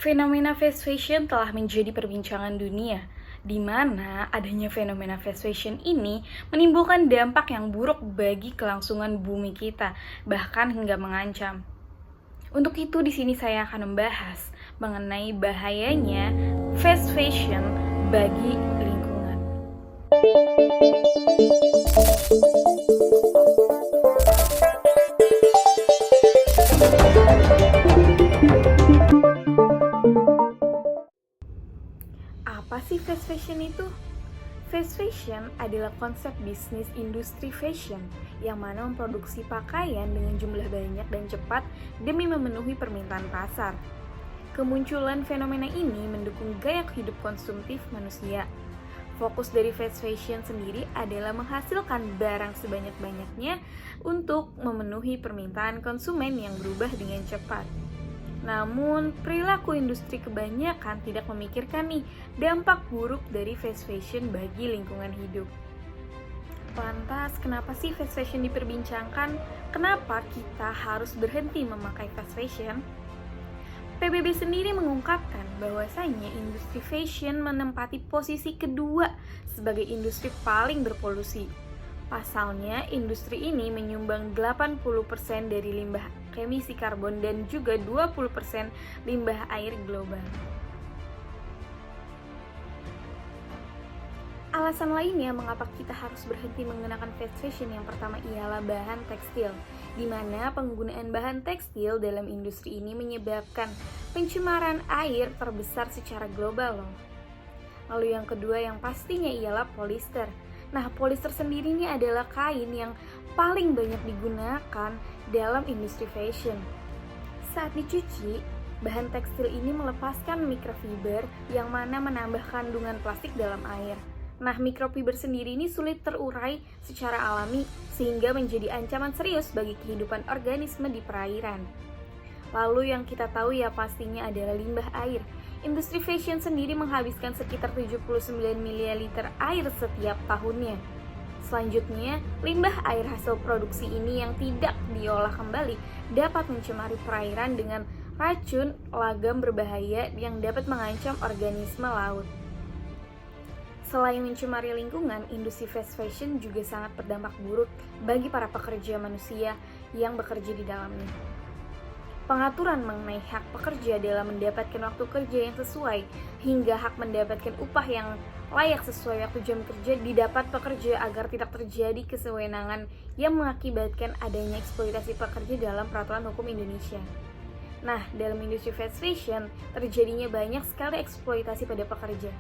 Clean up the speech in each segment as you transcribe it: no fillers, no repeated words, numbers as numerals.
Fenomena fast fashion telah menjadi perbincangan dunia, di mana adanya fenomena fast fashion ini menimbulkan dampak yang buruk bagi kelangsungan bumi kita, bahkan hingga mengancam. Untuk itu di sini saya akan membahas mengenai bahayanya fast fashion bagi lingkungan. Apa sih fast fashion itu? Fast fashion adalah konsep bisnis industri fashion yang mana memproduksi pakaian dengan jumlah banyak dan cepat demi memenuhi permintaan pasar. Kemunculan fenomena ini mendukung gaya hidup konsumtif manusia. Fokus dari fast fashion sendiri adalah menghasilkan barang sebanyak-banyaknya untuk memenuhi permintaan konsumen yang berubah dengan cepat. Namun, perilaku industri kebanyakan tidak memikirkan dampak buruk dari fast fashion bagi lingkungan hidup. Lantas, kenapa sih fast fashion diperbincangkan? Kenapa kita harus berhenti memakai fast fashion? PBB sendiri mengungkapkan bahwasanya industri fashion menempati posisi kedua sebagai industri paling berpolusi. Pasalnya, industri ini menyumbang 80% dari limbah emisi karbon dan juga 20% limbah air global. Alasan lainnya mengapa kita harus berhenti menggunakan fast fashion yang pertama ialah bahan tekstil, di mana penggunaan bahan tekstil dalam industri ini menyebabkan pencemaran air terbesar secara global loh. Lalu yang kedua yang pastinya ialah polyester. Nah, polyester sendiri ini adalah kain yang paling banyak digunakan dalam industri fashion. Saat dicuci, bahan tekstil ini melepaskan microfiber yang mana menambah kandungan plastik dalam air. Nah, microfiber sendiri ini sulit terurai secara alami sehingga menjadi ancaman serius bagi kehidupan organisme di perairan. Lalu yang kita tahu ya pastinya adalah limbah air. Industri fashion sendiri menghabiskan sekitar 79 ml air setiap tahunnya. Selanjutnya, limbah air hasil produksi ini yang tidak diolah kembali dapat mencemari perairan dengan racun logam berbahaya yang dapat mengancam organisme laut. Selain mencemari lingkungan, industri fast fashion juga sangat berdampak buruk bagi para pekerja manusia yang bekerja di dalamnya. Pengaturan mengenai hak pekerja dalam mendapatkan waktu kerja yang sesuai hingga hak mendapatkan upah yang layak sesuai waktu jam kerja didapat pekerja agar tidak terjadi kesewenangan yang mengakibatkan adanya eksploitasi pekerja dalam peraturan hukum Indonesia. Nah, dalam industri fast fashion terjadinya banyak sekali eksploitasi pada pekerja.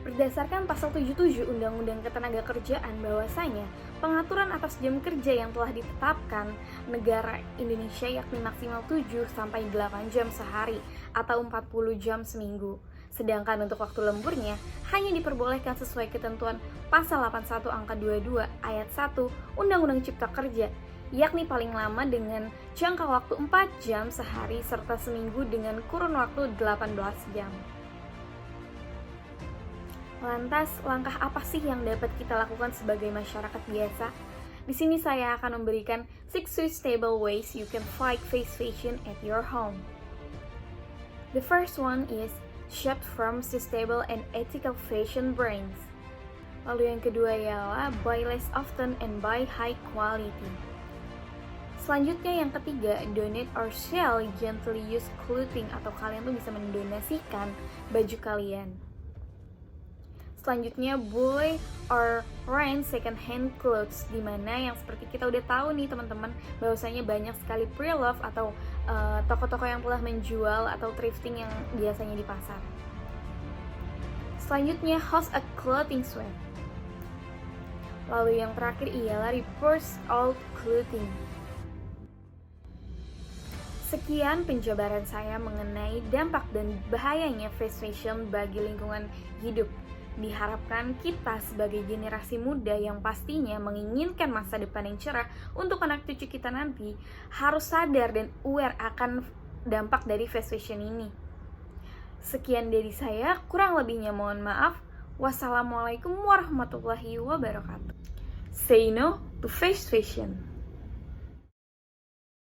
Berdasarkan pasal 77 Undang-Undang Ketenagakerjaan bahwasanya pengaturan atas jam kerja yang telah ditetapkan negara Indonesia yakni maksimal 7 sampai 8 jam sehari atau 40 jam seminggu. Sedangkan untuk waktu lemburnya hanya diperbolehkan sesuai ketentuan pasal 81 angka 22 ayat 1 Undang-Undang Cipta Kerja, yakni paling lama dengan jangka waktu 4 jam sehari serta seminggu dengan kurun waktu 18 jam. Lantas, langkah apa sih yang dapat kita lakukan sebagai masyarakat biasa? Di sini saya akan memberikan 6 sustainable ways you can fight fast fashion at your home. The first one is shop from sustainable and ethical fashion brands. Lalu yang kedua ialah buy less often and buy high quality. Selanjutnya yang ketiga, donate or sell gently used clothing, atau kalian tuh bisa mendonasikan baju kalian. Selanjutnya, buy or rent second hand clothes, dimana yang seperti kita udah tahu nih teman-teman bahwasanya banyak sekali pre-love atau toko-toko yang telah menjual atau thrifting yang biasanya di pasar. Selanjutnya, host a clothing swap. Lalu yang terakhir ialah repurpose old clothing. Sekian penjabaran saya mengenai dampak dan bahayanya fast fashion bagi lingkungan hidup. Diharapkan kita sebagai generasi muda yang pastinya menginginkan masa depan yang cerah untuk anak cucu kita nanti harus sadar dan aware akan dampak dari fast fashion ini. Sekian dari saya, kurang lebihnya mohon maaf. Wassalamualaikum warahmatullahi wabarakatuh. Say no to fast fashion.